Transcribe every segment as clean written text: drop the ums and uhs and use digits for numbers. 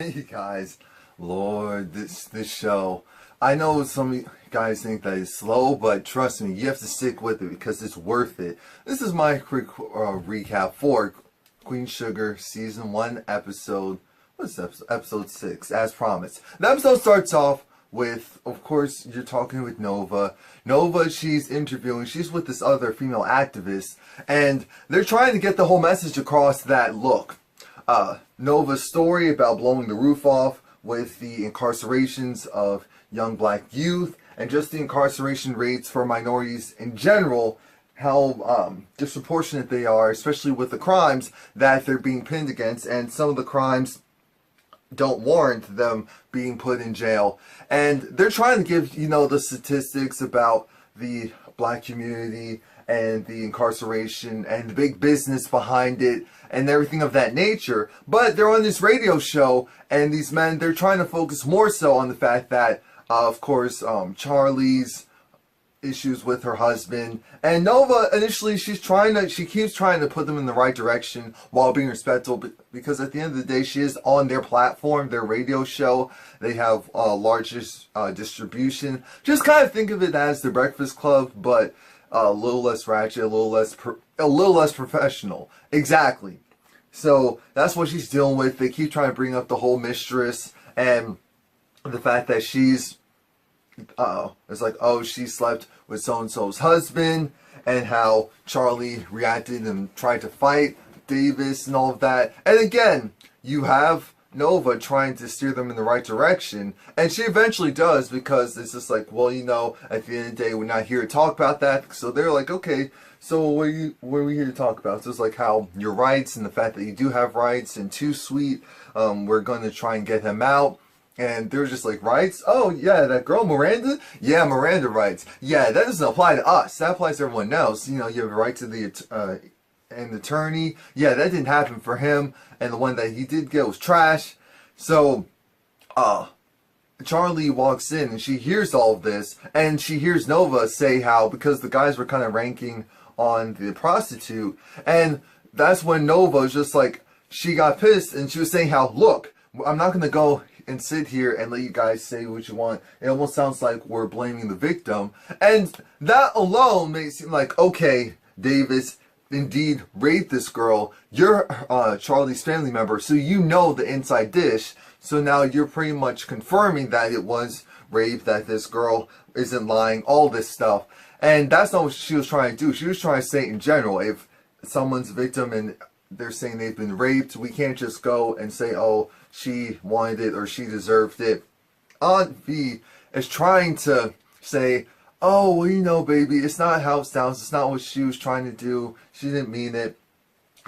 Hey guys, Lord, this show. I know some of you guys think that it's slow, but trust me, you have to stick with it because it's worth it. This is my quick recap for Queen Sugar Season 1 episode, what's this episode? Episode 6, as promised. The episode starts off with, of course, you're talking with Nova. Nova, she's interviewing, she's with this other female activist, and they're trying to get the whole message across that, look, Nova's story about blowing the roof off with the incarcerations of young black youth and just the incarceration rates for minorities in general, how disproportionate they are, especially with the crimes that they're being pinned against, and some of the crimes don't warrant them being put in jail. And they're trying to give, the statistics about the black community and the incarceration and the big business behind it and everything of that nature. But they're on this radio show, and these men, they're trying to focus more so on the fact that, of course, Charlie's issues with her husband. And Nova, initially, she keeps trying to put them in the right direction while being respectful, because at the end of the day, she is on their platform, their radio show. They have largest distribution. Just kind of think of it as the Breakfast Club, but a little less ratchet, a little less professional. Exactly. So that's what she's dealing with. They keep trying to bring up the whole mistress and the fact that she's it's like, oh, she slept with so-and-so's husband, and how Charlie reacted and tried to fight Davis and all of that. And again, you have Nova trying to steer them in the right direction, and she eventually does, because it's just like, well, at the end of the day, we're not here to talk about that. So they're like, okay, so what are we here to talk about? So it's like how your rights and the fact that you do have rights, and Too Sweet, we're going to try and get him out. And they're just like, rights? Oh, yeah, that girl, Miranda? Yeah, Miranda rights. Yeah, that doesn't apply to us. That applies to everyone else. You have a right to an attorney. Yeah, that didn't happen for him. And the one that he did get was trash. So, Charlie walks in and she hears all of this. And she hears Nova say how, because the guys were kind of ranking on the prostitute. And that's when Nova was just like, she got pissed and she was saying how, look, I'm not going to go and sit here and let you guys say what you want. It almost sounds like we're blaming the victim. And that alone makes it seem like, okay, Davis indeed raped this girl. You're Charlie's family member, so you know the inside dish. So now you're pretty much confirming that it was rape, that this girl isn't lying, all this stuff. And that's not what she was trying to do. She was trying to say in general, if someone's a victim and they're saying they've been raped, we can't just go and say, oh, she wanted it or she deserved it. Aunt V is trying to say, oh, well, baby, it's not how it sounds. It's not what she was trying to do. She didn't mean it.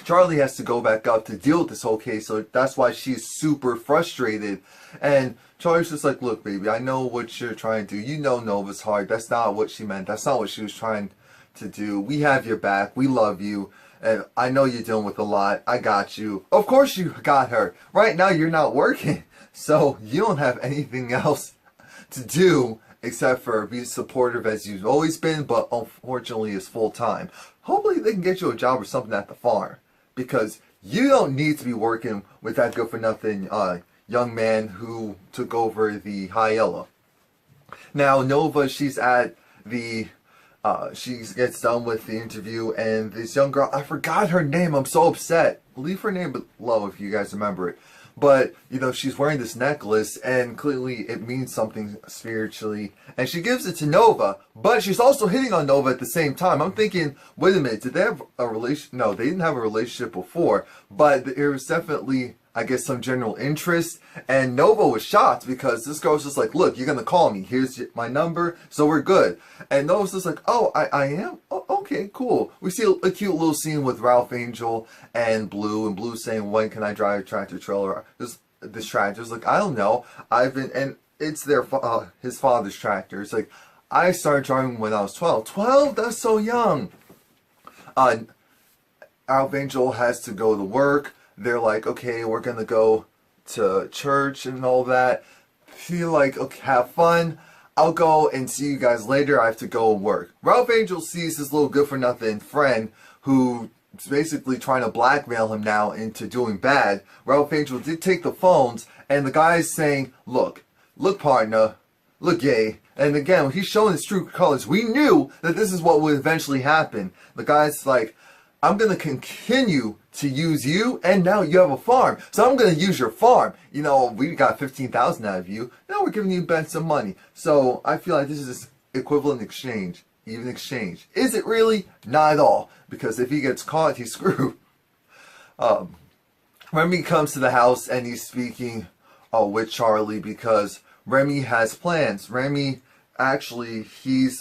Charlie has to go back up to deal with this whole case, so that's why she's super frustrated. And Charlie's just like, look, baby, I know what you're trying to do. You know Nova's heart. That's not what she meant. That's not what she was trying to do. We have your back. We love you. And I know you're dealing with a lot. I got you. Of course you got her. Right now you're not working. So you don't have anything else to do except for be supportive as you've always been, but unfortunately it's full time. Hopefully they can get you a job or something at the farm, because you don't need to be working with that good for nothing young man who took over the High Yellow. Now Nova, she's at the she gets done with the interview, and this young girl, I forgot her name, I'm so upset. Leave her name below if you guys remember it. But, she's wearing this necklace, and clearly it means something spiritually. And she gives it to Nova, but she's also hitting on Nova at the same time. I'm thinking, wait a minute, did they have a relationship? No, they didn't have a relationship before, but there was definitely, I guess, some general interest. And Nova was shocked, because this girl was just like, look, you're going to call me. Here's my number, so we're good. And Nova's just like, oh, I am? Oh, okay, cool. We see a cute little scene with Ralph Angel and Blue saying, when can I drive a tractor trailer? This tractor's like, I don't know. And it's his father's tractor. It's like, I started driving when I was 12. 12? That's so young. Ralph Angel has to go to work. They're like, okay, we're going to go to church and all that. Feel like, okay, have fun. I'll go and see you guys later. I have to go and work. Ralph Angel sees his little good-for-nothing friend who basically trying to blackmail him now into doing bad. Ralph Angel did take the phones, and the guy's saying, look partner, look gay. And again, he's showing his true colors. We knew that this is what would eventually happen. The guy's like, I'm going to continue to use you, and now you have a farm. So I'm going to use your farm. You know, we got 15,000 out of you. Now we're giving you back some money. So I feel like this is equivalent exchange. Even exchange. Is it really? Not at all. Because if he gets caught, he's screwed. Remy comes to the house and he's speaking with Charlie because Remy has plans. Remy, actually, he is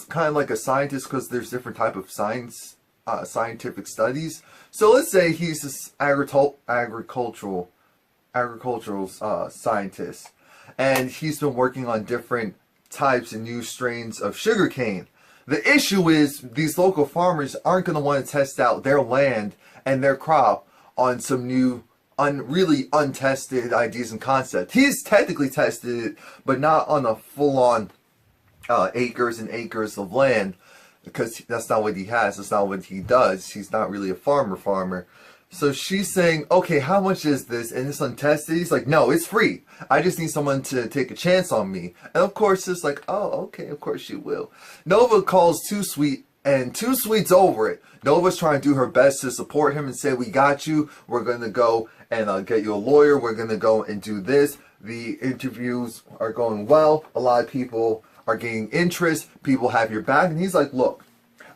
kind of like a scientist because there's different type of scientific studies. So let's say he's this agricultural scientist, and he's been working on different types and new strains of sugarcane. The issue is these local farmers aren't going to want to test out their land and their crop on some new, really untested ideas and concepts. He's technically tested it, but not on a full-on acres and acres of land, because that's not what he has. That's not what he does. He's not really a farmer. So she's saying, okay, how much is this? And it's untested. He's like, no, it's free. I just need someone to take a chance on me. And of course, it's like, oh, okay, of course you will. Nova calls Too Sweet, and Too Sweet's over it. Nova's trying to do her best to support him and say, we got you. We're going to go and get you a lawyer. We're going to go and do this. The interviews are going well. A lot of people are gaining interest. People have your back. And he's like, look,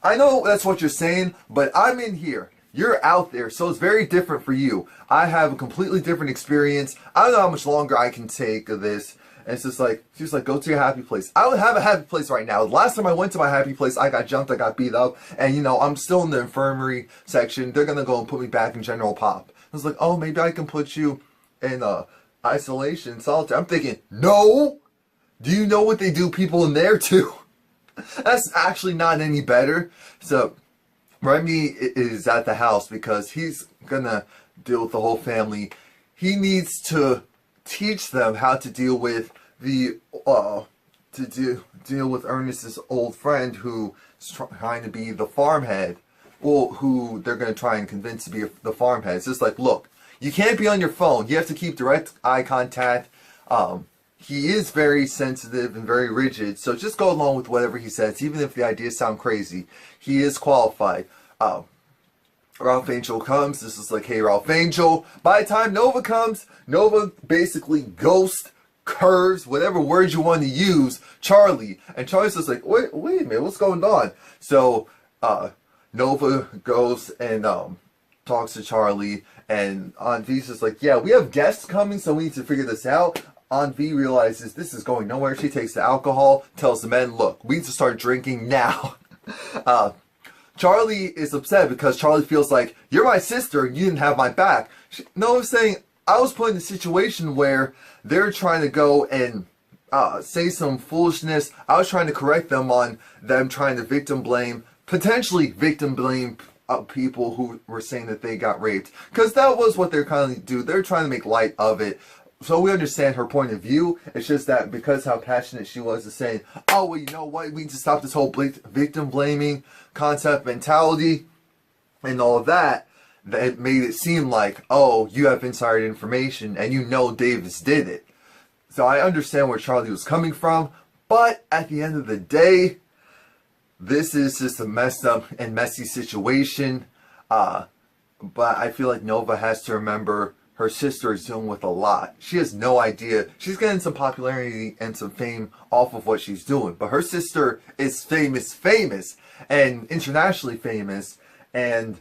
I know that's what you're saying, but I'm in here. You're out there, so it's very different for you. I have a completely different experience. I don't know how much longer I can take of this. And it's just like, she's like, go to your happy place. I don't have a happy place right now. The last time I went to my happy place, I got jumped, I got beat up. And, you know, I'm still in the infirmary section. They're going to go and put me back in general pop. I was like, oh, maybe I can put you in isolation, solitary. I'm thinking, no. Do you know what they do people in there too? That's actually not any better. So Remy is at the house because he's gonna deal with the whole family. He needs to teach them how to deal with the deal with Ernest's old friend who's trying to be the farmhead. Well, who they're gonna try and convince to be the farmhead. It's just like, look, you can't be on your phone. You have to keep direct eye contact. He is very sensitive and very rigid, so just go along with whatever he says, even if the ideas sound crazy. He is qualified. Ralph Angel comes. This is like, hey, Ralph Angel. By the time Nova comes, Nova basically ghost, curves, whatever words you want to use, Charlie. And Charlie's just like, wait a minute, what's going on? So Nova goes and talks to Charlie, and Aunt V's just like, yeah, we have guests coming, so we need to figure this out. Aunt V realizes this is going nowhere. She takes the alcohol, tells the men, look, we need to start drinking now. Charlie is upset because Charlie feels like, you're my sister, you didn't have my back. Nova's saying, I was put in a situation where they're trying to go and say some foolishness. I was trying to correct them on them trying to potentially victim blame people who were saying that they got raped. Because that was what they're kind of do. They're trying to make light of it. So we understand her point of view. It's just that because how passionate she was to saying, oh, well, you know what? We need to stop this whole victim blaming concept mentality and all of that. That made it seem like, oh, you have insider information and you know Davis did it. So I understand where Charlie was coming from. But at the end of the day, this is just a messed up and messy situation. But I feel like Nova has to remember her sister is dealing with a lot. She has no idea. She's getting some popularity and some fame off of what she's doing. But her sister is famous, and internationally famous. And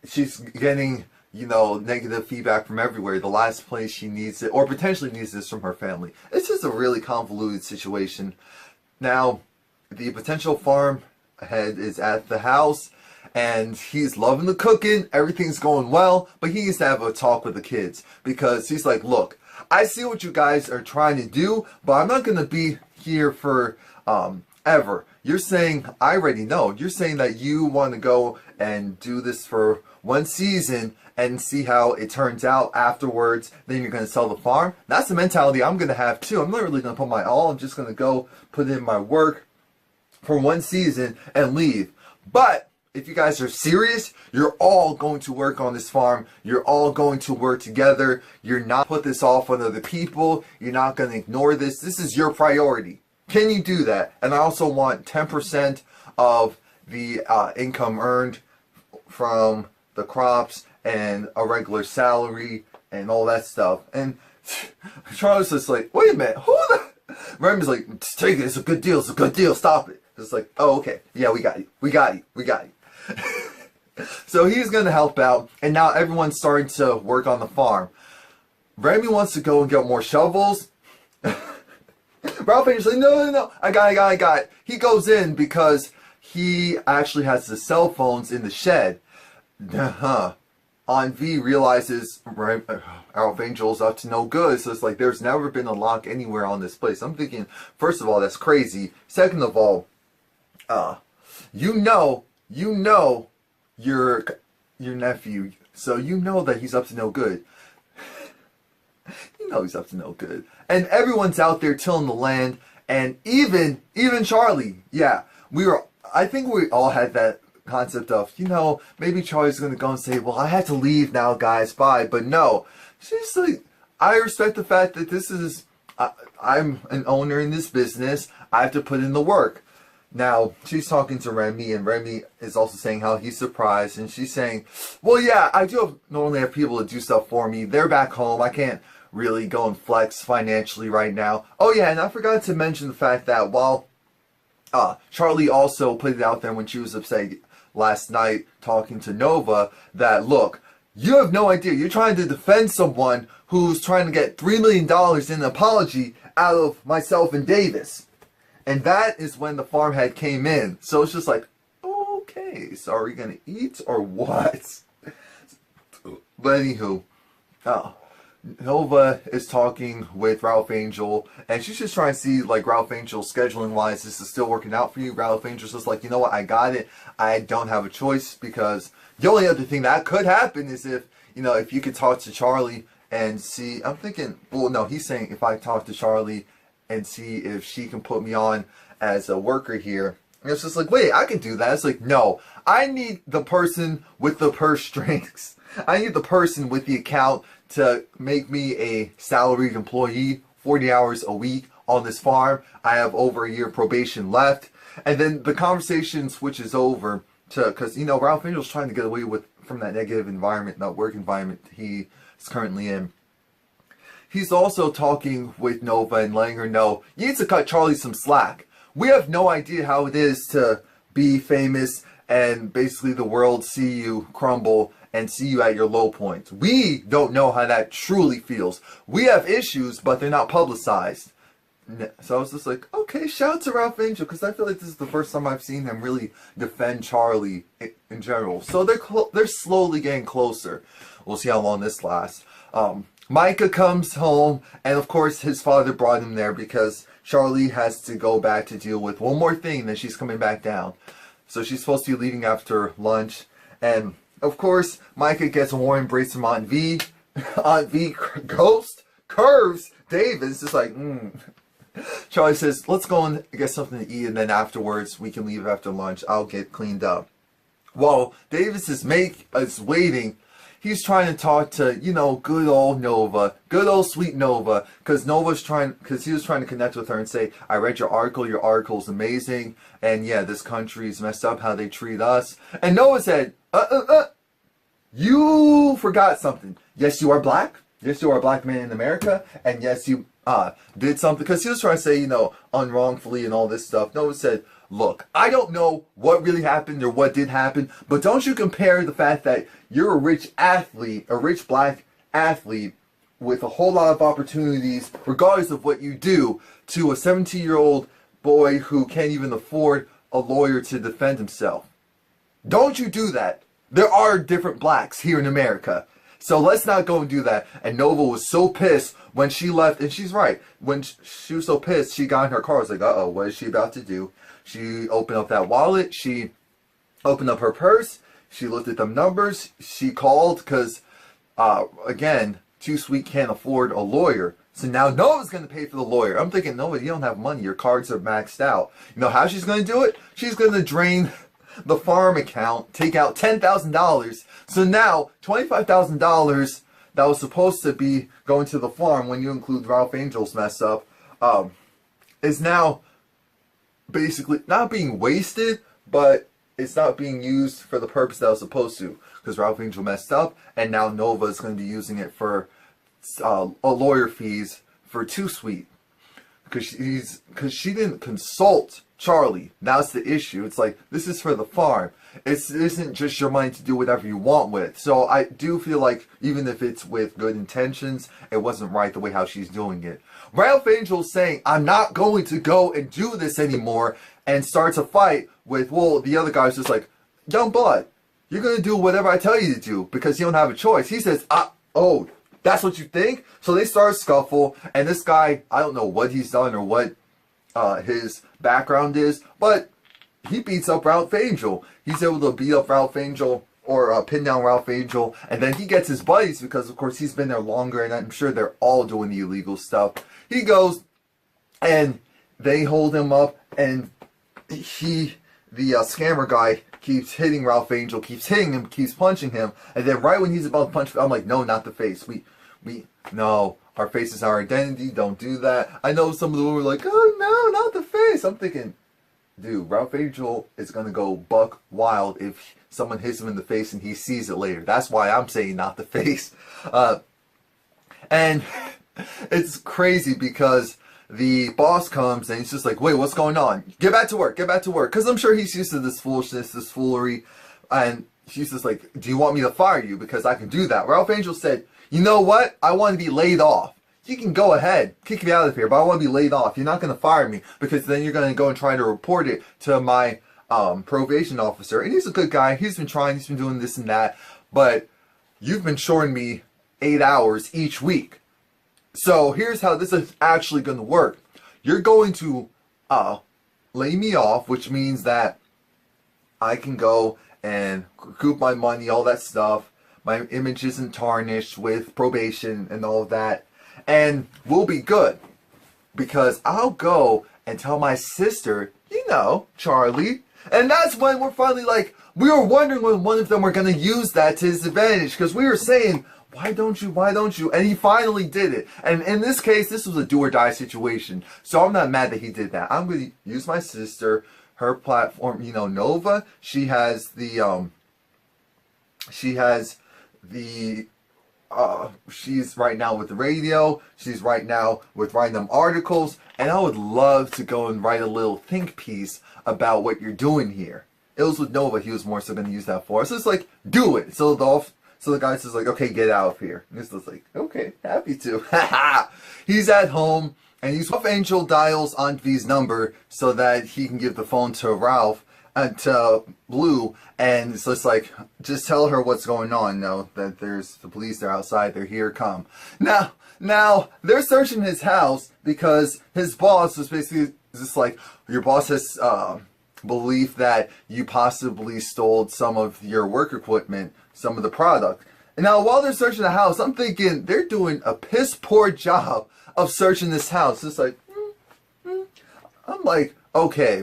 she's getting, you know, negative feedback from everywhere. The last place she needs it, or potentially needs this from her family. It's just a really convoluted situation. Now, the potential farm head is at the house. And he's loving the cooking, everything's going well, but he needs to have a talk with the kids. Because he's like, look, I see what you guys are trying to do, but I'm not going to be here for ever. You're saying, I already know, you're saying that you want to go and do this for one season and see how it turns out afterwards, then you're going to sell the farm. That's the mentality I'm going to have too. I'm not really going to put my all, I'm just going to go put in my work for one season and leave. But if you guys are serious, you're all going to work on this farm. You're all going to work together. You're not put this off on other people. You're not going to ignore this. This is your priority. Can you do that? And I also want 10% of the income earned from the crops and a regular salary and all that stuff. And Charlie's just like, wait a minute, who the... Remy's like, take it, it's a good deal, it's a good deal, stop it. It's like, oh, okay, yeah, we got you, we got you, we got you. So he's going to help out, and now everyone's starting to work on the farm. Romy wants to go and get more shovels. Ralph Angel's like, no, I got it. He goes in because he actually has the cell phones in the shed. On V realizes Ralph Angel's up to no good, so it's like there's never been a lock anywhere on this place. I'm thinking, first of all, that's crazy. Second of all, you know your nephew, so you know that he's up to no good. You know he's up to no good. And everyone's out there tilling the land, and even Charlie. Yeah, I think we all had that concept of, you know, maybe Charlie's going to go and say, well, I have to leave now, guys, bye. But no, she's like, I respect the fact that this is, I'm an owner in this business. I have to put in the work. Now, she's talking to Romy, and Romy is also saying how he's surprised. And she's saying, well, yeah, I do normally have people to do stuff for me. They're back home. I can't really go and flex financially right now. Oh, yeah, and I forgot to mention the fact that while Charlie also put it out there when she was upset last night talking to Nova that, look, you have no idea. You're trying to defend someone who's trying to get $3 million in an apology out of myself and Davis. And that is when the farmhead came in. So it's just like, okay, so are we going to eat or what? But anywho, Nova is talking with Ralph Angel, and she's just trying to see, like, Ralph Angel scheduling wise, this is still working out for you. Ralph Angel's just like, you know what, I got it. I don't have a choice, because the only other thing that could happen is if, you know, if you could talk to Charlie and see, I'm thinking, well, no, he's saying if I talk to Charlie and see if she can put me on as a worker here. And it's just like, wait, I can do that. It's like, no, I need the person with the purse strings. I need the person with the account to make me a salaried employee, 40 hours a week on this farm. I have over a year probation left. And then the conversation switches over to, because, you know, Ralph Angel's trying to get away from that negative environment, that work environment he is currently in. He's also talking with Nova and letting her know, you need to cut Charlie some slack. We have no idea how it is to be famous and basically the world see you crumble and see you at your low points. We don't know how that truly feels. We have issues, but they're not publicized. So I was just like, okay, shout out to Ralph Angel, because I feel like this is the first time I've seen him really defend Charlie in general. So they're slowly getting closer. We'll see how long this lasts. Micah comes home, and of course his father brought him there because Charlie has to go back to deal with one more thing, then she's coming back down. So she's supposed to be leaving after lunch, and of course, Micah gets a warm embrace from Aunt V. Aunt V curves Davis. Just like, Charlie says, let's go and get something to eat, and then afterwards, we can leave after lunch. I'll get cleaned up. While Davis is waiting, he's trying to talk to, you know, good old Nova. Good old sweet Nova. Because he was trying to connect with her and say, I read your article's amazing. And yeah, this country's messed up how they treat us. And Nova said, you forgot something. Yes, you are black. Yes, you are a black man in America. And yes, you did something. Because he was trying to say, you know, unwrongfully and all this stuff. Nova said, look, I don't know what really happened or what did happen, but don't you compare the fact that you're a rich athlete, a rich black athlete with a whole lot of opportunities, regardless of what you do, to a 17-year-old boy who can't even afford a lawyer to defend himself. Don't you do that. There are different blacks here in America. So let's not go and do that. And Nova was so pissed when she left, and she's right. When she was so pissed, she got in her car. I was like, uh-oh, what is she about to do? She opened up that wallet. She opened up her purse. She looked at them numbers. She called because, again, Too Sweet can't afford a lawyer. So now Nova's going to pay for the lawyer. I'm thinking, Nova, you don't have money. Your cards are maxed out. You know how she's going to do it? She's going to drain the farm account, take out $10,000. So now $25,000 that was supposed to be going to the farm, when you include Ralph Angel's mess up, is now basically not being wasted, but it's not being used for the purpose that it was supposed to, because Ralph Angel messed up, and now Nova is going to be using it for lawyer fees for Too Sweet, because she didn't consult Charlie. That's the issue. It's like, this is for the farm. It isn't just your money to do whatever you want with. So I do feel like, even if it's with good intentions, it wasn't right the way how she's doing it. Ralph Angel's saying, I'm not going to go and do this anymore, and starts a fight with, well, the other guy's just like, young blood, you're going to do whatever I tell you to do because you don't have a choice. He says, oh, that's what you think? So they start a scuffle, and this guy, I don't know what he's done or what his background is, but he beats up Ralph Angel. He's able to beat up Ralph Angel, or pin down Ralph Angel, and then he gets his buddies, because of course he's been there longer, and I'm sure they're all doing the illegal stuff. He goes, and they hold him up, and the scammer guy keeps hitting Ralph Angel, keeps hitting him, keeps punching him, and then right when he's about to punch, I'm like, no, not the face. No, our face is our identity, don't do that. I know some of the women were like, oh no, not the face. I'm thinking, dude, Ralph Angel is going to go buck wild if someone hits him in the face and he sees it later. That's why I'm saying not the face. And it's crazy because the boss comes and he's just like, wait, what's going on? Get back to work, get back to work. Because I'm sure he's used to this foolishness, this foolery. And she's just like, do you want me to fire you? Because I can do that. Ralph Angel said, you know what? I want to be laid off. You can go ahead, kick me out of here, but I want to be laid off. You're not going to fire me, because then you're going to go and try to report it to my probation officer. And he's a good guy. He's been trying. He's been doing this and that. But you've been shorting me 8 hours each week. So here's how this is actually going to work. You're going to lay me off, which means that I can go and recoup my money, all that stuff. My image isn't tarnished with probation and all of that. And we'll be good. Because I'll go and tell my sister, you know, Charlie. And that's when we're finally like, we were wondering when one of them were going to use that to his advantage. Because we were saying, why don't you, why don't you? And he finally did it. And in this case, this was a do or die situation. So I'm not mad that he did that. I'm going to use my sister, her platform, you know, Nova. She has the, she's right now with the radio. She's right now with writing them articles. And I would love to go and write a little think piece about what you're doing here. It was with Nova. He was more so going to use that for. So it's like, do it. So the guy says like, okay, get out of here. And he's just like, okay, happy to. He's at home, and Ralph Angel dials Aunt V's number so that he can give the phone to Ralph and to Blue, and it's just like, just tell her what's going on. Know that there's the police. They're outside. They're here. Come now. They're searching his house because his boss was basically just like, your boss has belief that you possibly stole some of your work equipment, some of the product. And now while they're searching the house, I'm thinking they're doing a piss poor job of searching this house. It's like, I'm like, okay,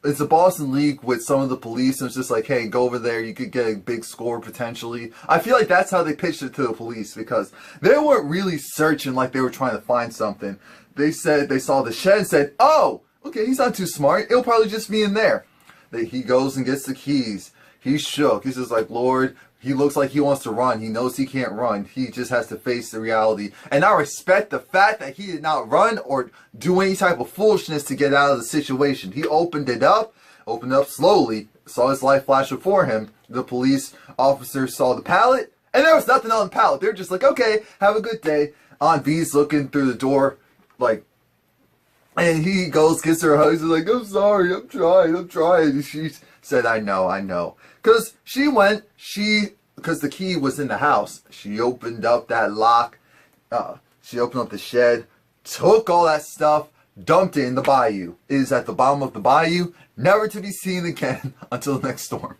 it's a Boston League with some of the police, and it's just like, hey, go over there, you could get a big score potentially. I feel like that's how they pitched it to the police, because they weren't really searching like they were trying to find something. They said they saw the shed and said, oh, okay, he's not too smart. It'll probably just be in there. He goes and gets the keys. He's shook. He's just like, Lord, he looks like he wants to run. He knows he can't run. He just has to face the reality. And I respect the fact that he did not run or do any type of foolishness to get out of the situation. He opened it up slowly, saw his life flash before him. The police officer saw the pallet, and there was nothing on the pallet. They're just like, okay, have a good day. Aunt V's looking through the door, like, and he goes, gives her a hug. He's like, I'm sorry, I'm trying. And she said, I know. Because because the key was in the house. She opened up that lock. She opened up the shed, took all that stuff, dumped it in the bayou. It is at the bottom of the bayou, never to be seen again until the next storm.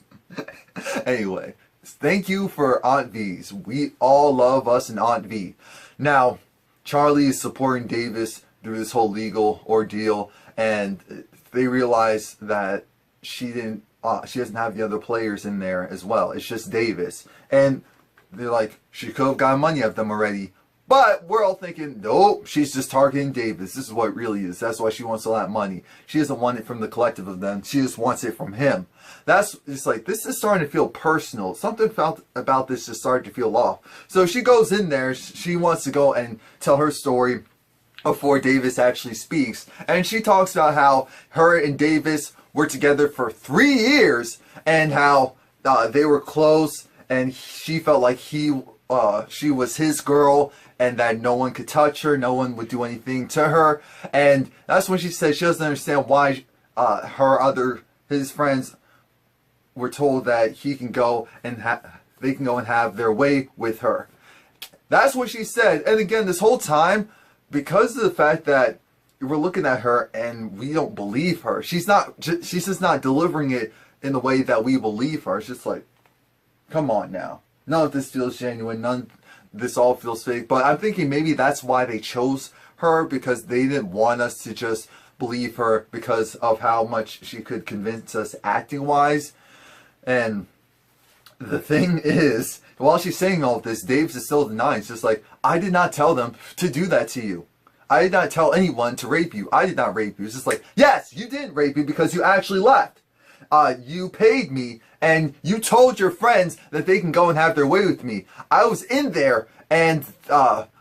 Anyway, thank you for Aunt V's. We all love us and Aunt V. Now, Charlie is supporting Davis through this whole legal ordeal, and they realize that she didn't she doesn't have the other players in there as well. It's just Davis. And they're like, she could have gotten money out of them already. But we're all thinking, nope, she's just targeting Davis. This is what it really is. That's why she wants all that money. She doesn't want it from the collective of them. She just wants it from him. It's like, this is starting to feel personal. Something about this just started to feel off. So she goes in there. She wants to go and tell her story before Davis actually speaks. And she talks about how her and Davis were together for 3 years and how they were close, and she felt like she was his girl, and that no one could touch her, no one would do anything to her. And that's when she said she doesn't understand why his friends were told that he can go and they can go and have their way with her. That's what she said. And again, this whole time, because of the fact that we're looking at her and we don't believe her, she's just not delivering it in the way that we believe her. It's just like, come on now. None of this feels genuine. This all feels fake. But I'm thinking maybe that's why they chose her, because they didn't want us to just believe her because of how much she could convince us acting wise. And the thing is, while she's saying all of this, Dave's is still denying. It's just like, I did not tell them to do that to you. I did not tell anyone to rape you. I did not rape you. It's just like, yes, you did rape me because you actually left. You paid me and you told your friends that they can go and have their way with me. I was in there and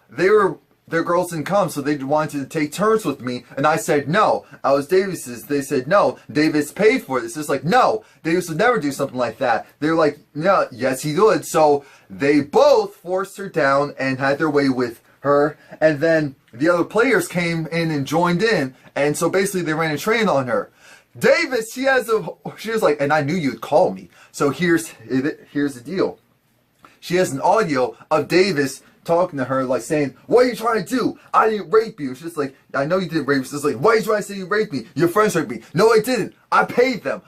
their girls didn't come, so they wanted to take turns with me, and I said no. I was Davis's. They said no. Davis paid for this. It's like, no, Davis would never do something like that. They were like, no, yes, he would. So they both forced her down and had their way with her, and then the other players came in and joined in, and so basically they ran a train on her. Davis, she was like, and I knew you'd call me. So here's the deal. She has an audio of Davis talking to her, like saying, what are you trying to do? I didn't rape you. She's like, I know you didn't rape me. She's like, why are you trying to say you raped me? Your friends raped me. No, I didn't. I paid them.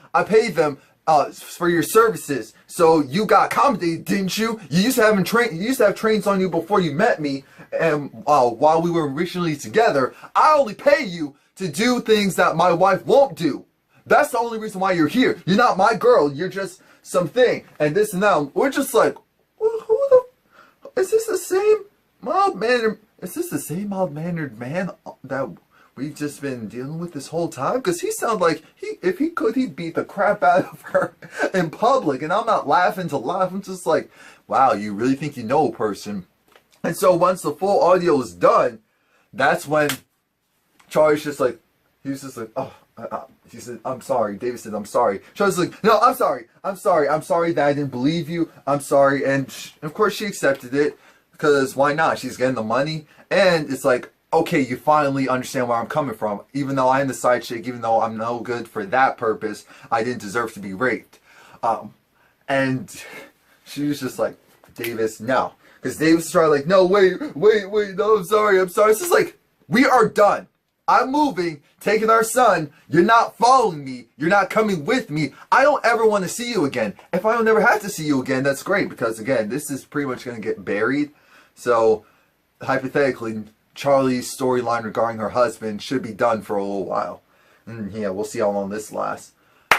For your services. So you got accommodated, didn't you? You used to have trains on you before you met me, and while we were originally together, I only pay you to do things that my wife won't do. That's the only reason why you're here. You're not my girl. You're just something. And this and that. We're just like, is this the same mild-mannered? Is this the same mild-mannered man that we've just been dealing with this whole time? Because he sounded like if he could, he'd beat the crap out of her in public. And I'm not laughing to laugh. I'm just like, wow, you really think you know a person? And so once the full audio is done, that's when Charlie's just like, he was just like, oh. He said, I'm sorry. David said, I'm sorry. Charlie's like, no, I'm sorry. I'm sorry. I'm sorry that I didn't believe you. I'm sorry. And of course she accepted it, because why not? She's getting the money. And it's like, okay, you finally understand where I'm coming from. Even though I'm the side chick, even though I'm no good for that purpose, I didn't deserve to be raped. And she was just like, Davis, no. Because Davis was trying like, no, wait, no, I'm sorry. It's just like, we are done. I'm moving, taking our son. You're not following me. You're not coming with me. I don't ever want to see you again. If I don't ever have to see you again, that's great. Because again, this is pretty much going to get buried. So, hypothetically, Charlie's storyline regarding her husband should be done for a little while. And yeah, we'll see how long this lasts.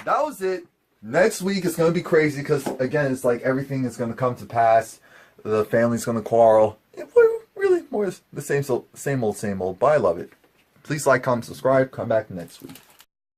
That was it. Next week is going to be crazy because, again, it's like everything is going to come to pass. The family's going to quarrel. We're really more the same old, but I love it. Please like, comment, subscribe. Come back next week.